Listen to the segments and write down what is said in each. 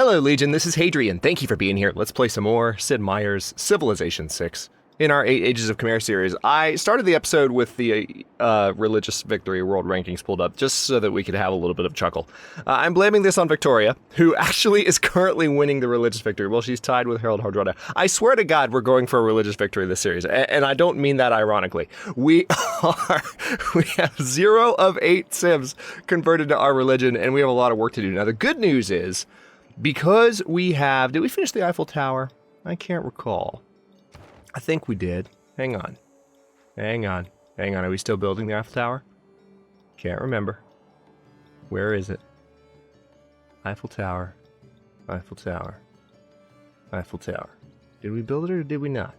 Hello, Legion. This is Hadrian. Thank you for being here. Let's play some more Sid Meier's Civilization 6 in our Ages of Khmer series. I started the episode with the religious victory world rankings pulled up just so that we could have a little bit of chuckle. I'm blaming this on Victoria, who actually is currently winning the religious victory. Well, she's tied with Harold Hardrada. I swear to God, we're going for a religious victory this series, and I don't mean that ironically. We have 0 of 8 civs converted to our religion, and we have a lot of work to do. Now, the good news is, because we have... Did we finish the Eiffel Tower? I can't recall. I think we did. Hang on. Are we still building the Eiffel Tower? Can't remember. Where is it? Eiffel Tower. Eiffel Tower. Eiffel Tower. Did we build it or did we not?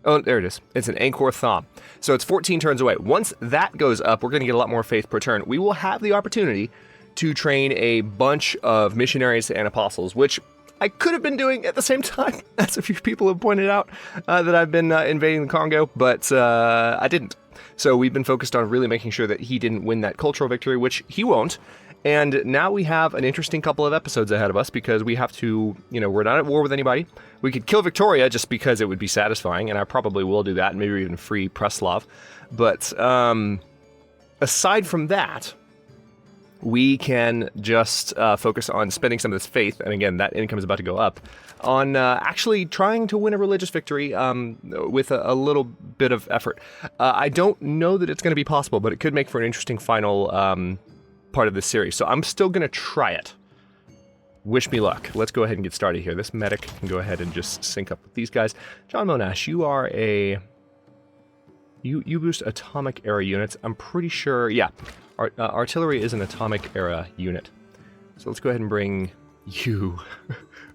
Oh, there it is. It's an Angkor Thom. So it's 14 turns away. Once that goes up, we're going to get a lot more faith per turn. We will have the opportunity to train a bunch of missionaries and apostles, which I could have been doing at the same time, as a few people have pointed out, that I've been invading the Congo, but I didn't. So we've been focused on really making sure that he didn't win that cultural victory, which he won't. And now we have an interesting couple of episodes ahead of us because we have to, we're not at war with anybody. We could kill Victoria just because it would be satisfying, and I probably will do that, and maybe even free Preslav. But aside from that, we can just focus on spending some of this faith, and again, that income is about to go up, on actually trying to win a religious victory with a little bit of effort. I don't know that it's going to be possible, but it could make for an interesting final part of this series, so I'm still going to try it. Wish me luck. Let's go ahead and get started here. This medic can go ahead and just sync up with these guys. John Monash, you are a... You boost atomic era units. I'm pretty sure... Yeah. Artillery is an atomic era unit. So let's go ahead and bring you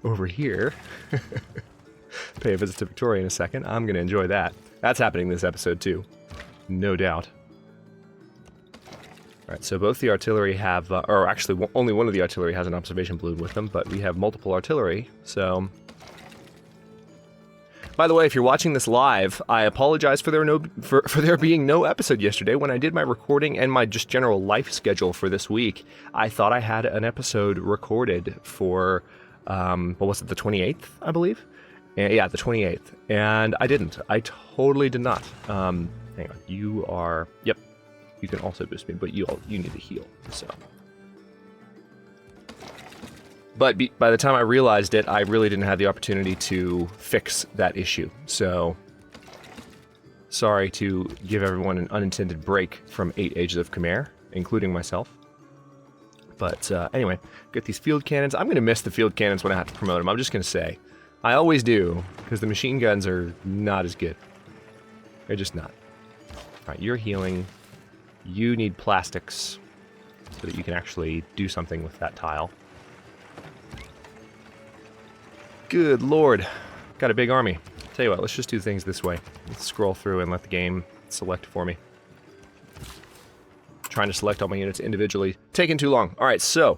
over here. Pay a visit to Victoria in a second. I'm going to enjoy that. That's happening this episode too. No doubt. Alright, so both the artillery have, or actually only one of the artillery has an observation balloon with them, but we have multiple artillery, so... By the way, if you're watching this live, I apologize for there being no episode yesterday. When I did my recording and my just general life schedule for this week, I thought I had an episode recorded for, what was it, the 28th, I believe? Yeah, the 28th. And I didn't. I totally did not. Hang on. You are... Yep. You can also boost me, but you need to heal, so... But by the time I realized it, I really didn't have the opportunity to fix that issue. So, sorry to give everyone an unintended break from 8 Ages of Khmer, including myself. But anyway, get these field cannons. I'm going to miss the field cannons when I have to promote them. I'm just going to say. I always do, because the machine guns are not as good. They're just not. Alright, you're healing. You need plastics so that you can actually do something with that tile. Good lord. Got a big army. Tell you what, let's just do things this way. Let's scroll through and let the game select for me. Trying to select all my units individually. Taking too long. Alright, so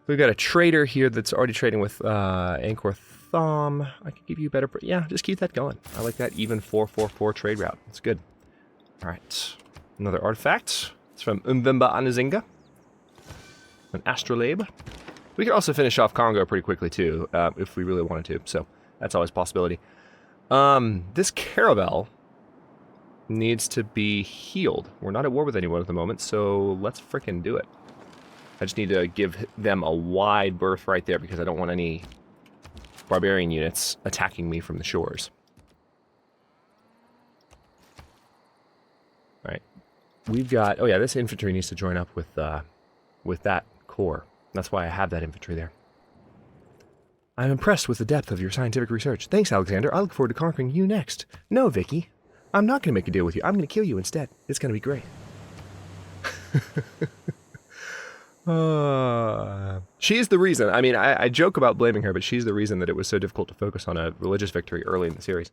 we've got a trader here that's already trading with Angkor Thom. I can give you better... Yeah, just keep that going. I like that even 444 trade route. It's good. Alright. Another artifact. It's from Umvimba Anazinga. An astrolabe. We could also finish off Congo pretty quickly, too, if we really wanted to, so that's always a possibility. This caravel needs to be healed. We're not at war with anyone at the moment, so let's frickin' do it. I just need to give them a wide berth right there, because I don't want any barbarian units attacking me from the shores. Alright. We've got... Oh yeah, this infantry needs to join up with that corps. That's why I have that infantry there. I'm impressed with the depth of your scientific research. Thanks, Alexander. I look forward to conquering you next. No, Vicky. I'm not going to make a deal with you. I'm going to kill you instead. It's going to be great. She's the reason. I mean, I joke about blaming her, but she's the reason that it was so difficult to focus on a religious victory early in the series.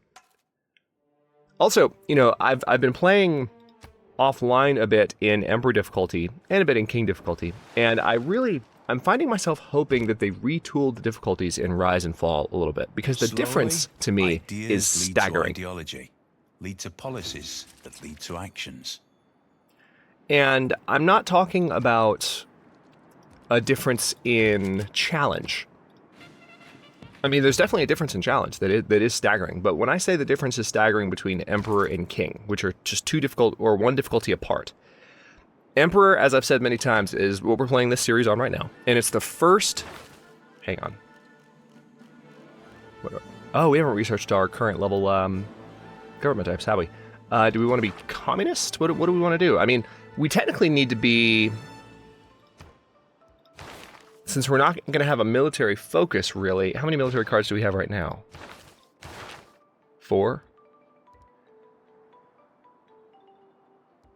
Also, I've been playing offline a bit in Emperor difficulty and a bit in King difficulty, and I'm finding myself hoping that they retooled the difficulties in Rise and Fall a little bit, because the difference to me is staggering. Ideology lead to policies that lead to actions. And I'm not talking about a difference in challenge. I mean, there's definitely a difference in challenge that is staggering. But when I say the difference is staggering between Emperor and King, which are just two difficult or one difficulty apart, Emperor, as I've said many times, is what we're playing this series on right now, and it's the first. Hang on. Oh, we haven't researched our current level government types, have we? Do we want to be communist? What do we want to do? I mean, we technically need to be. Since we're not going to have a military focus, really, how many military cards do we have right now? 4?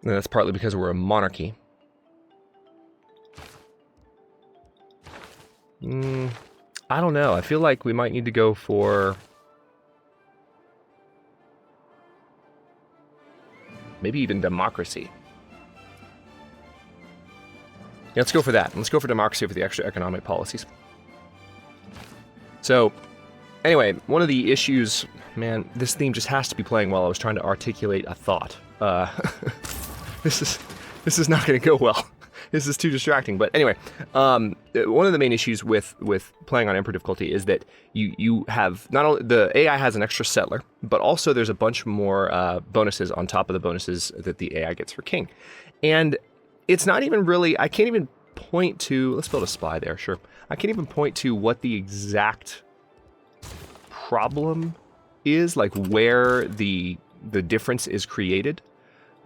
And that's partly because we're a monarchy. I don't know. I feel like we might need to go for... maybe even democracy. Yeah, let's go for that. Let's go for democracy for the extra economic policies. So, anyway, one of the issues... Man, this theme just has to be playing while I was trying to articulate a thought. This is not going to go well. This is too distracting. But anyway, one of the main issues with playing on Emperor difficulty is that you have not only the AI has an extra settler, but also there's a bunch more bonuses on top of the bonuses that the AI gets for King. And it's not even really, I can't even point to, let's build a spy there, sure. I can't even point to what the exact problem is, like where the difference is created.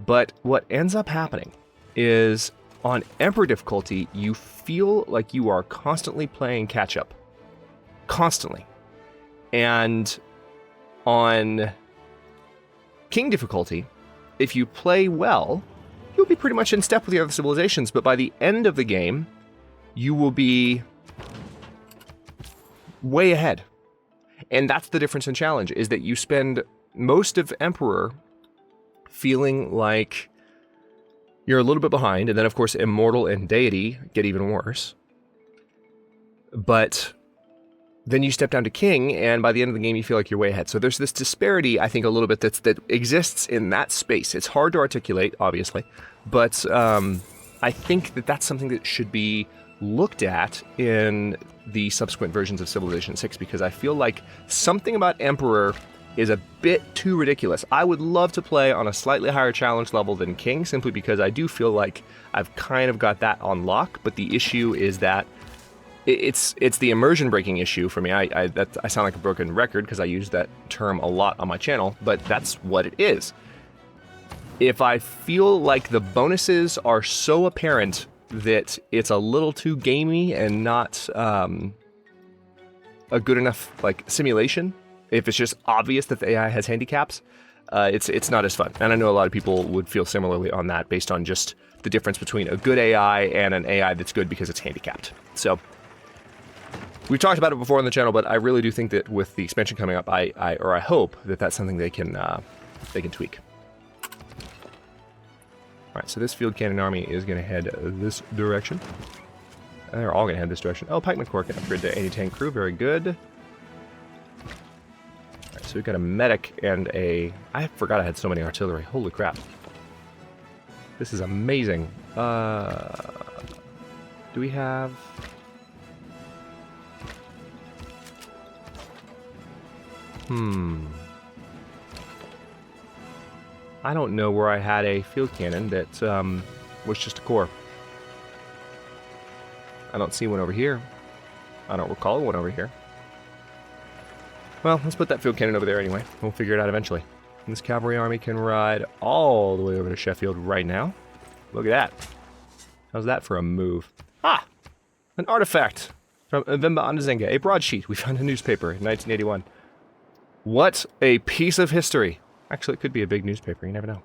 But what ends up happening is on Emperor difficulty, you feel like you are constantly playing catch up. Constantly. And on King difficulty, if you play well, you'll be pretty much in step with the other civilizations, but by the end of the game, you will be way ahead. And that's the difference in challenge, is that you spend most of Emperor feeling like you're a little bit behind, and then of course Immortal and Deity get even worse. But then you step down to King, and by the end of the game you feel like you're way ahead. So there's this disparity, I think, a little bit that exists in that space. It's hard to articulate, obviously, but I think that that's something that should be looked at in the subsequent versions of Civilization 6, because I feel like something about Emperor is a bit too ridiculous. I would love to play on a slightly higher challenge level than King, simply because I do feel like I've kind of got that on lock, but the issue is that it's the immersion breaking issue for me. I sound like a broken record because I use that term a lot on my channel, but that's what it is. If I feel like the bonuses are so apparent that it's a little too gamey and not a good enough like simulation, if it's just obvious that the AI has handicaps, it's not as fun. And I know a lot of people would feel similarly on that based on just the difference between a good AI and an AI that's good because it's handicapped. So we've talked about it before on the channel, but I really do think that with the expansion coming up, I hope that that's something they can tweak. All right, so this field cannon army is going to head this direction. They're all going to head this direction. Oh, Pikeman Corps can upgrade to anti-tank crew. Very good. All right, so we've got a medic and a... I forgot I had so many artillery. Holy crap. This is amazing. Do we have... I don't know where I had a field cannon that was just a core. I don't see one over here. I don't recall one over here. Well, let's put that field cannon over there anyway. We'll figure it out eventually. And this cavalry army can ride all the way over to Sheffield right now. Look at that. How's that for a move? Ah! An artifact from Vimba Andazenga, a broadsheet we found in a newspaper in 1981. What a piece of history. Actually, it could be a big newspaper. You never know.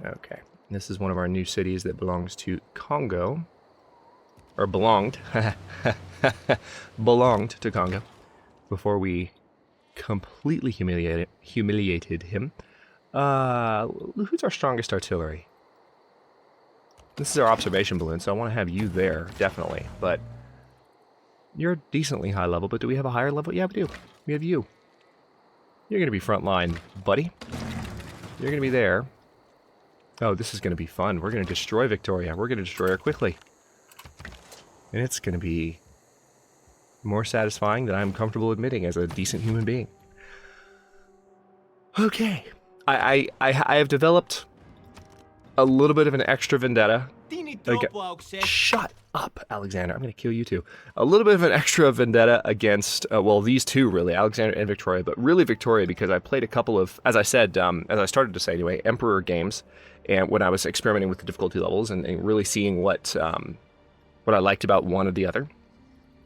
Okay. This is one of our new cities that belongs to Congo. Or belonged. Belonged to Congo. Before we completely humiliated him. Who's our strongest artillery? This is our observation balloon, so I want to have you there, definitely. But you're decently high level, but do we have a higher level? Yeah, we do. We have you. You're going to be front line, buddy. You're going to be there. Oh, this is going to be fun. We're going to destroy Victoria. We're going to destroy her quickly. And it's going to be more satisfying than I'm comfortable admitting as a decent human being. Okay. I have developed a little bit of an extra vendetta. Shut up, Alexander. I'm going to kill you too. A little bit of an extra vendetta against, well, these two really, Alexander and Victoria, but really Victoria because I played a couple of, as I said, as I started to say anyway, Emperor games, and when I was experimenting with the difficulty levels and really seeing what I liked about one or the other.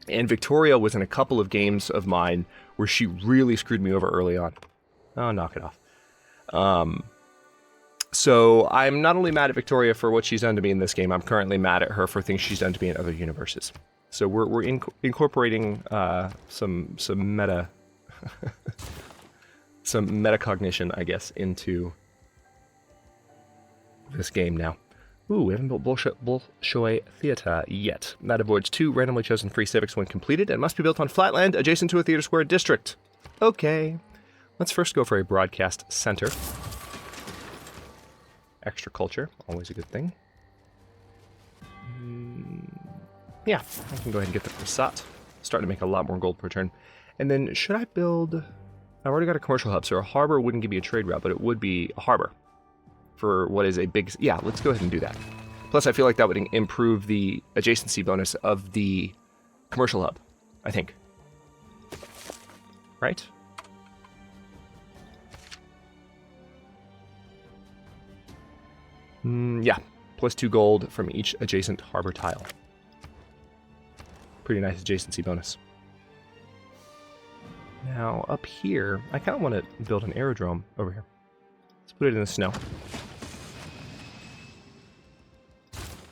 And Victoria was in a couple of games of mine where she really screwed me over early on. Oh, knock it off. So I'm not only mad at Victoria for what she's done to me in this game, I'm currently mad at her for things she's done to me in other universes. So we're incorporating some meta some metacognition, I guess, into this game now. Ooh, we haven't built Bolshoi Theater yet. That avoids 2 randomly chosen free civics when completed and must be built on flat land adjacent to a theater square district. Okay. Let's first go for a broadcast center. Extra culture, always a good thing. Yeah, I can go ahead and get the Prasat. Starting to make a lot more gold per turn. And then should I build... I've already got a commercial hub, so a harbor wouldn't give me a trade route, but it would be a harbor. For what is a big... Yeah, let's go ahead and do that. Plus, I feel like that would improve the adjacency bonus of the commercial hub, I think. Right? Yeah, plus 2 gold from each adjacent harbor tile. Pretty nice adjacency bonus. Now, up here, I kind of want to build an aerodrome over here. Let's put it in the snow.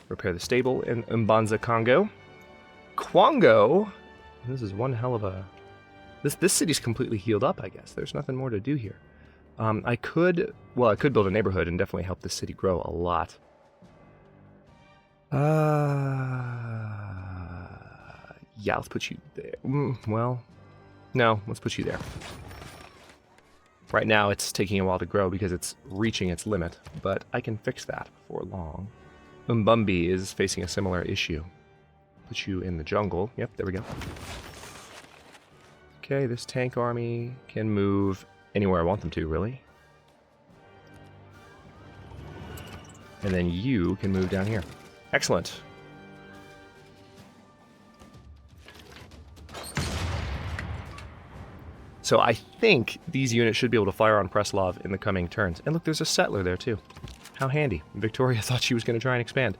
Repair the stable in Mbanza, Congo. Kwango? This is one hell of a... This city's completely healed up, I guess. There's nothing more to do here. I could build a neighborhood and definitely help this city grow a lot. Yeah, let's put you there. Well, no, let's put you there. Right now, it's taking a while to grow because it's reaching its limit, but I can fix that before long. Umbumbi is facing a similar issue. Put you in the jungle. Yep, there we go. Okay, this tank army can move anywhere I want them to, really. And then you can move down here. Excellent. So I think these units should be able to fire on Preslov in the coming turns. And look, there's a settler there too. How handy. Victoria thought she was going to try and expand.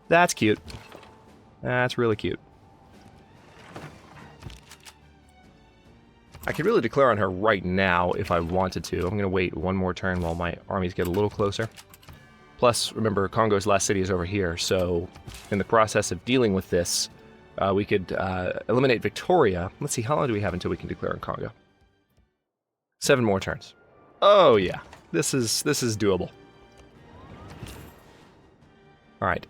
That's cute. That's really cute. I could really declare on her right now if I wanted to. I'm going to wait one more turn while my armies get a little closer. Plus, remember, Congo's last city is over here, so in the process of dealing with this, we could eliminate Victoria. Let's see, how long do we have until we can declare on Congo? 7 more turns. Oh yeah, this is doable. All right,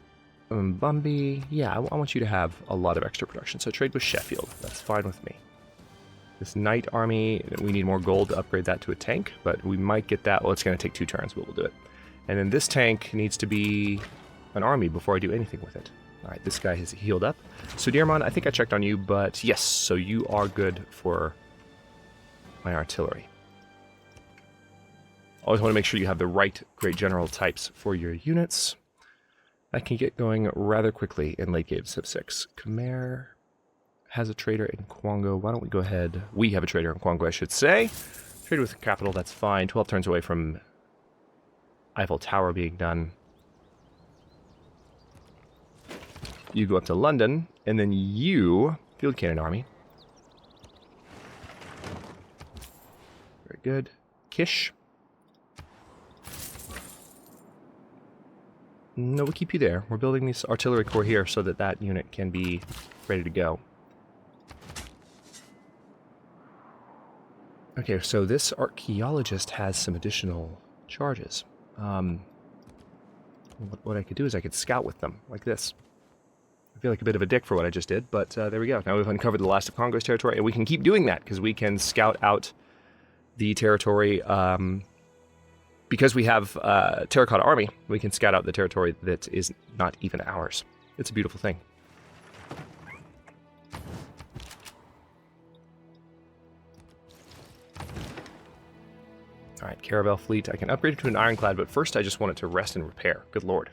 Bumby, yeah, I want you to have a lot of extra production, so trade with Sheffield. That's fine with me. This knight army, we need more gold to upgrade that to a tank, but we might get that. Well, it's going to take 2 turns, but we'll do it. And then this tank needs to be an army before I do anything with it. All right, this guy has healed up. So, Dearmon, I think I checked on you, but yes, so you are good for my artillery. Always want to make sure you have the right Great General types for your units. I can get going rather quickly in late game Civ 6. Khmer has a trader in Kwango. Why don't we go ahead? We have a trader in Kwango, I should say. Trade with the capital, that's fine. 12 turns away from Eiffel Tower being done. You go up to London, and then you... Field Cannon Army. Very good. Kish. No, we'll keep you there. We're building this artillery corps here so that that unit can be ready to go. Okay, so this archaeologist has some additional charges. What I could do is I could scout with them, like this. I feel like a bit of a dick for what I just did, but there we go. Now we've uncovered the last of Congo's territory, and we can keep doing that, because we can scout out the territory because we have terracotta army, we can scout out the territory that is not even ours. It's a beautiful thing. All right, Caravel fleet. I can upgrade it to an ironclad, but first I just want it to rest and repair. Good lord.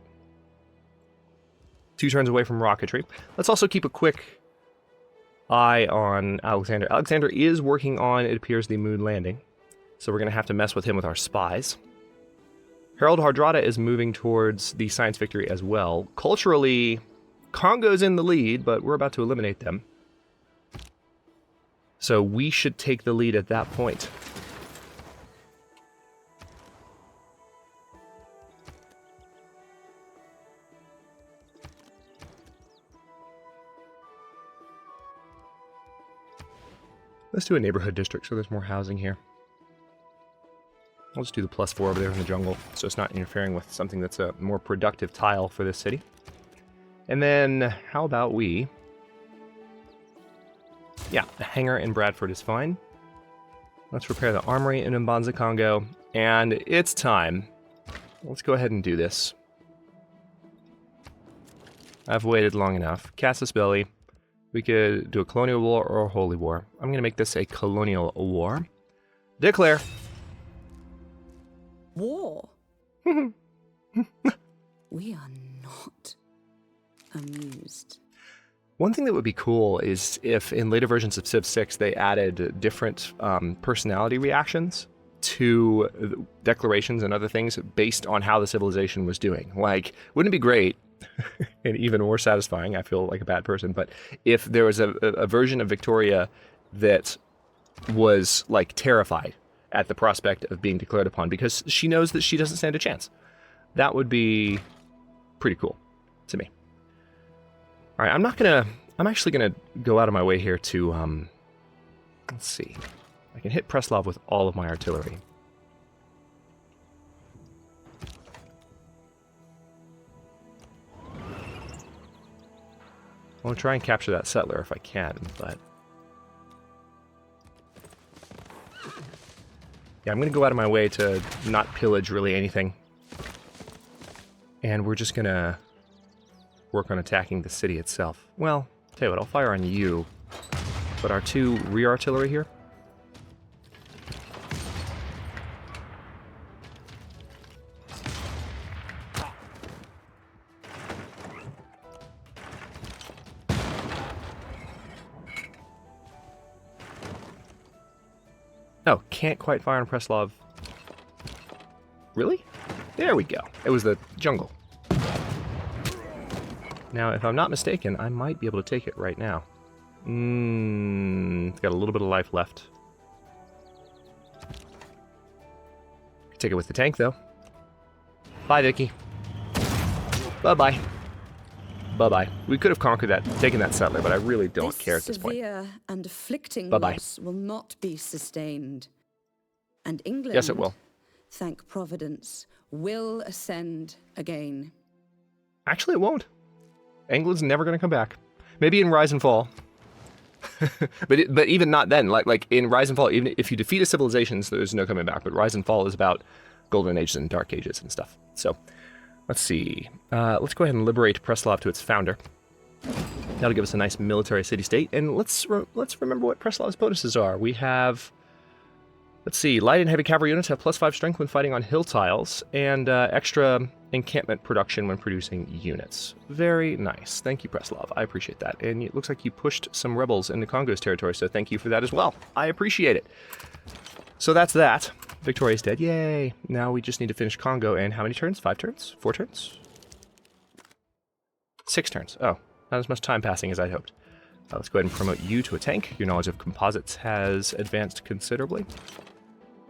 2 turns away from rocketry. Let's also keep a quick eye on Alexander. Alexander is working on, it appears, the moon landing. So we're going to have to mess with him with our spies. Harold Hardrada is moving towards the science victory as well. Culturally, Congo's in the lead, but we're about to eliminate them. So we should take the lead at that point. Let's do a neighborhood district so there's more housing here. I'll just do the +4 over there in the jungle, so it's not interfering with something that's a more productive tile for this city. And then, how about we... Yeah, the hangar in Bradford is fine. Let's repair the armory in Mbanza, Congo, and it's time. Let's go ahead and do this. I've waited long enough. Casus Belli. We could do a colonial war or a holy war. I'm going to make this a colonial war. Declare. War? We are not amused. One thing that would be cool is if in later versions of Civ 6 they added different personality reactions to declarations and other things based on how the civilization was doing. Like, wouldn't it be great and even more satisfying, I feel like a bad person, but if there was a version of Victoria that was like terrified at the prospect of being declared upon because she knows that she doesn't stand a chance. That would be pretty cool to me. All right, I'm actually gonna go out of my way here to, let's see. I can hit Preslov with all of my artillery. I want to try and capture that settler if I can, but... Yeah, I'm going to go out of my way to not pillage really anything. And we're just going to work on attacking the city itself. Well, tell you what, I'll fire on you. But our 2 rear artillery here. Oh, can't quite fire on Preslov. Really? There we go. It was the jungle. Now, if I'm not mistaken, I might be able to take it right now. It's got a little bit of life left. Take it with the tank, though. Bye, Vicky. Bye-bye. Bye-bye. We could have conquered that, taken that settler, but I really don't care at this point. Severe and afflicting Bye-bye. loss will not be sustained. And England, Yes, it will. thank Providence, will ascend again. Actually, it won't. England's never going to come back. Maybe in Rise and Fall. but even not then. Like in Rise and Fall, even if you defeat a civilization, there's no coming back. But Rise and Fall is about Golden Ages and Dark Ages and stuff. So, let's see. Let's go ahead and liberate Preslov to its founder. That'll give us a nice military city-state. And let's remember what Preslov's bonuses are. We have... Let's see, light and heavy cavalry units have +5 strength when fighting on hill tiles, and extra encampment production when producing units. Very nice. Thank you, Preslov. I appreciate that. And it looks like you pushed some rebels into Congo's territory, so thank you for that as well. I appreciate it. So that's that. Victoria's dead. Yay. Now we just need to finish Congo, and how many turns? 5 turns? 4 turns? 6 turns. Oh, not as much time passing as I'd hoped. Let's go ahead and promote you to a tank. Your knowledge of composites has advanced considerably.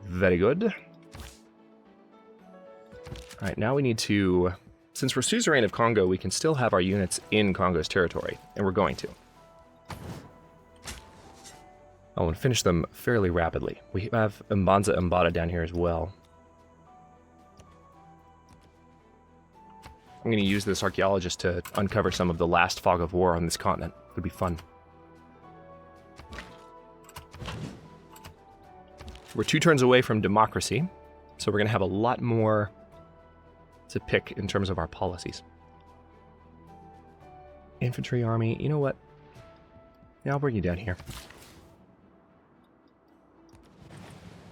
Very good. All right, now we need to... Since we're suzerain of Congo, we can still have our units in Congo's territory, and we're going to. Oh, and finish them fairly rapidly. We have Mbanza Mbata down here as well. I'm going to use this archaeologist to uncover some of the last fog of war on this continent. It would be fun. We're 2 turns away from democracy, So we're going to have a lot more to pick in terms of our policies. Infantry army, you know what? Yeah, I'll bring you down here.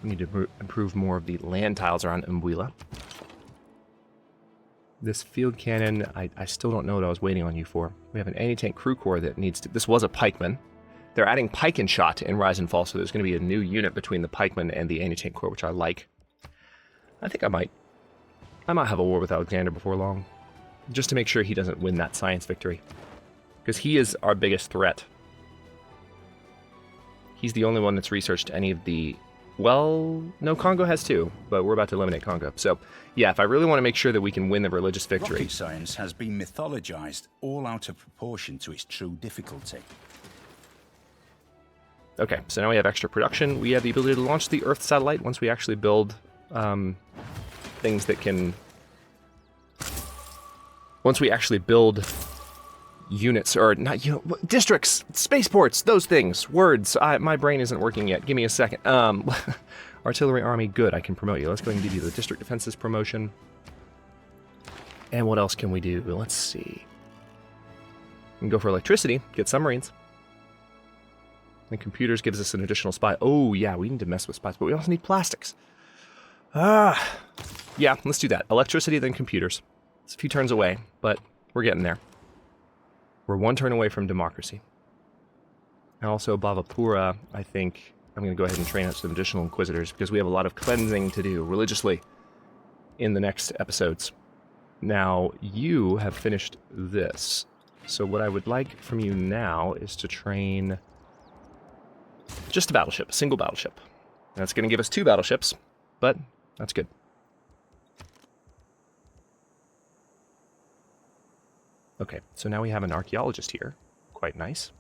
We need to improve more of the land tiles around Mbuila. This field cannon, I still don't know what I was waiting on you for. We have an anti-tank crew corps that needs to... This was a pikeman. They're adding pike and shot in Rise and Fall, so there's going to be a new unit between the pikeman and the anti-tank corps, which I like. I think I might have a war with Alexander before long, just to make sure he doesn't win that science victory. Because he is our biggest threat. He's the only one that's researched any of the... Well, no, Congo has two, but we're about to eliminate Congo. So, yeah, if I really want to make sure that we can win the religious victory... Rocket science has been mythologized all out of proportion to its true difficulty. Okay, so now we have extra production. We have the ability to launch the Earth satellite once we actually build things that can... Once we actually build units, or not, districts, spaceports, those things, words. My brain isn't working yet. Give me a second. Artillery army, good. I can promote you. Let's go ahead and give you the district defenses promotion. And what else can we do? Let's see. We can go for electricity, get submarines. And computers gives us an additional spy. Oh, yeah, we need to mess with spies, but we also need plastics. Yeah, let's do that. Electricity, then computers. It's a few turns away, but we're getting there. We're one turn away from democracy. And also, Bhavapura, I think I'm going to go ahead and train out some additional inquisitors, because we have a lot of cleansing to do religiously in the next episodes. Now, you have finished this. So what I would like from you now is to train just a battleship, a single battleship. That's going to give us 2 battleships, but that's good. Okay, so now we have an archaeologist here. Quite nice.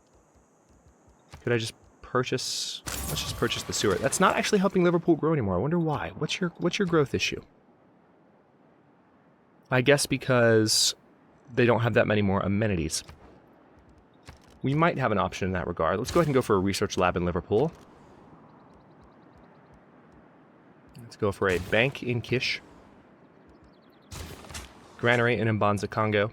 Could I just purchase... Let's just purchase the sewer. That's not actually helping Liverpool grow anymore. I wonder why. What's your growth issue? I guess because they don't have that many more amenities. We might have an option in that regard. Let's go ahead and go for a research lab in Liverpool. Let's go for a bank in Kish. Granary in Mbanza, Congo.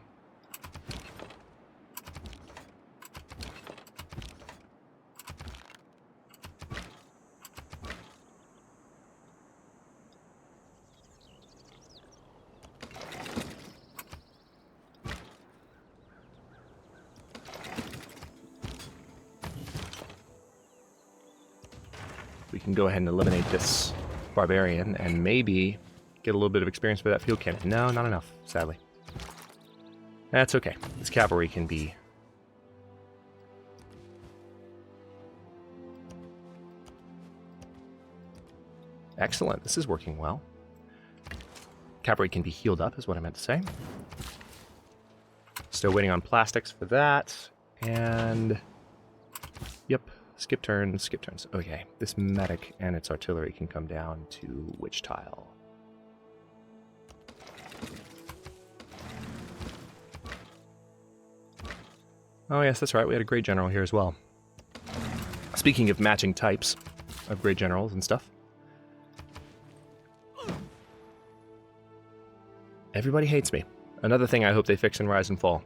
We can go ahead and eliminate this barbarian and maybe get a little bit of experience with that field cannon. No, not enough, sadly. That's okay. This cavalry can be... Excellent. This is working well. Cavalry can be healed up, is what I meant to say. Still waiting on plastics for that. And... Yep. Skip turns, skip turns. Okay, this medic and its artillery can come down to which tile? Oh yes, that's right, we had a great general here as well. Speaking of matching types of great generals and stuff. Everybody hates me. Another thing I hope they fix in Rise and Fall.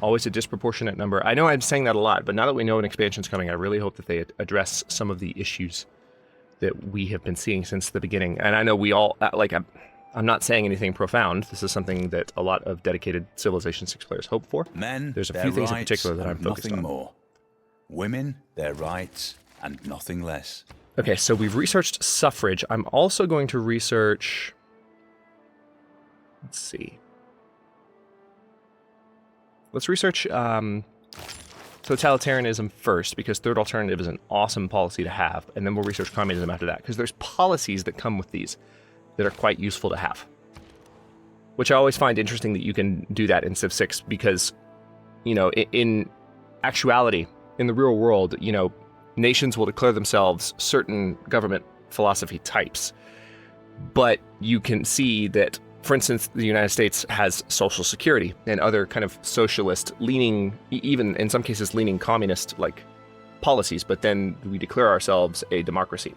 Always a disproportionate number. I know I'm saying that a lot, but now that we know an expansion's coming, I really hope that they address some of the issues that we have been seeing since the beginning. And I know we all, like, I'm not saying anything profound. This is something that a lot of dedicated Civilization 6 players hope for. Men, there's a few things in particular that I'm focused on. Nothing more. Women, their rights, and nothing less. Okay, so we've researched suffrage. I'm also going to research... Let's see. Let's research totalitarianism first, because third alternative is an awesome policy to have, and then we'll research communism after that, because there's policies that come with these that are quite useful to have. Which I always find interesting that you can do that in Civ 6, because, you know, in actuality, in the real world, you know, nations will declare themselves certain government philosophy types. But you can see that, for instance, the United States has Social Security and other kind of socialist leaning, even in some cases leaning communist like policies, but then we declare ourselves a democracy.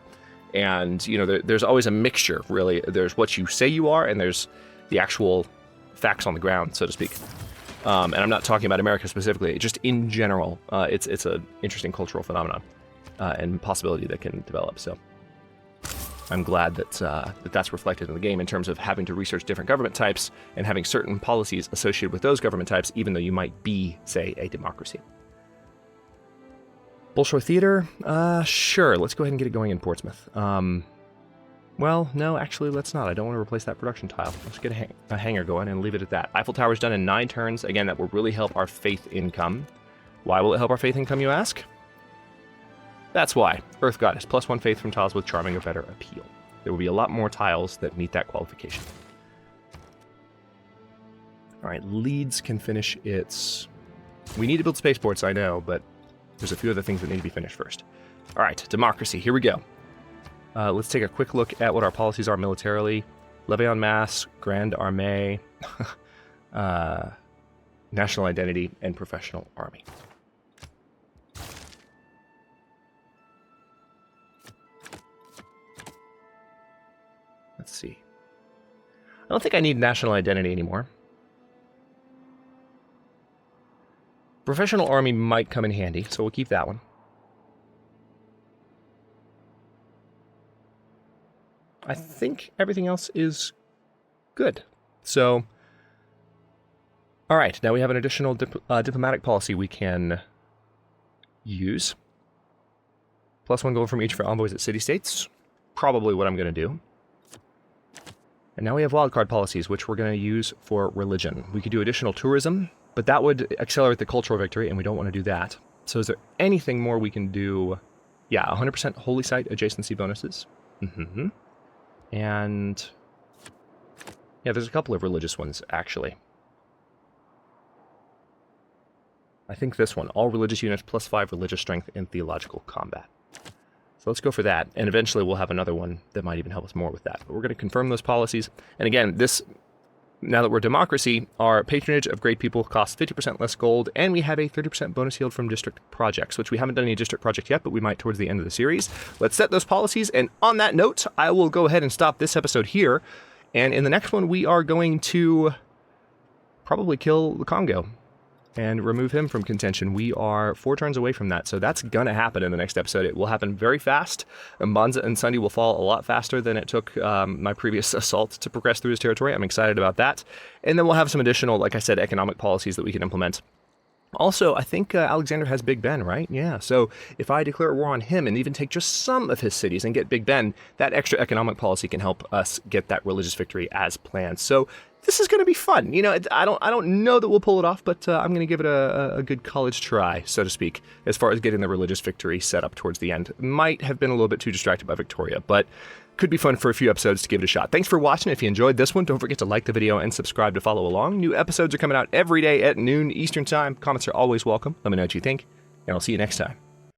And, there's always a mixture, really. There's what you say you are, and there's the actual facts on the ground, so to speak. And I'm not talking about America specifically, just in general. It's an interesting cultural phenomenon and possibility that can develop. So I'm glad that that's reflected in the game in terms of having to research different government types and having certain policies associated with those government types, even though you might be, say, a democracy. Bolshoi Theater? Sure, let's go ahead and get it going in Portsmouth. Well, no, actually, let's not. I don't want to replace that production tile. Let's get a hangar going and leave it at that. Eiffel Tower's done in 9 turns. Again, that will really help our faith income. Why will it help our faith income, you ask? That's why. Earth Goddess, +1 faith from tiles with charming or better appeal. There will be a lot more tiles that meet that qualification. All right, Leeds can finish its... We need to build spaceports, I know, but there's a few other things that need to be finished first. All right, democracy, here we go. Let's take a quick look at what our policies are militarily. Levée en masse, Grande Armée, national identity, and professional army. Let's see. I don't think I need national identity anymore. Professional army might come in handy, so we'll keep that one. I think everything else is good. So, all right, now we have an additional diplomatic policy we can use. +1 gold from each for envoys at city-states. Probably what I'm going to do. And now we have wildcard policies, which we're going to use for religion. We could do additional tourism, but that would accelerate the cultural victory, and we don't want to do that. So is there anything more we can do? Yeah, 100% holy site adjacency bonuses. Mm-hmm. And yeah, there's a couple of religious ones, actually. I think this one, all religious units +5 religious strength in theological combat. So let's go for that, and eventually we'll have another one that might even help us more with that. But we're going to confirm those policies. And again, now that we're democracy, our patronage of great people costs 50% less gold, and we have a 30% bonus yield from district projects, which we haven't done any district project yet, but we might towards the end of the series. Let's set those policies, and on that note, I will go ahead and stop this episode here. And in the next one, we are going to probably kill the Congo and remove him from contention. We are 4 turns away from that, so that's going to happen in the next episode. It will happen very fast. Mbanza and Sunday will fall a lot faster than it took my previous assault to progress through his territory. I'm excited about that. And then we'll have some additional, like I said, economic policies that we can implement. Also, I think Alexander has Big Ben, right? Yeah, so if I declare war on him and even take just some of his cities and get Big Ben, that extra economic policy can help us get that religious victory as planned. So this is going to be fun. I don't know that we'll pull it off, but I'm going to give it a good college try, so to speak, as far as getting the religious victory set up towards the end. Might have been a little bit too distracted by Victoria, but could be fun for a few episodes to give it a shot. Thanks for watching. If you enjoyed this one, don't forget to like the video and subscribe to follow along. New episodes are coming out every day at noon Eastern Time. Comments are always welcome. Let me know what you think, and I'll see you next time.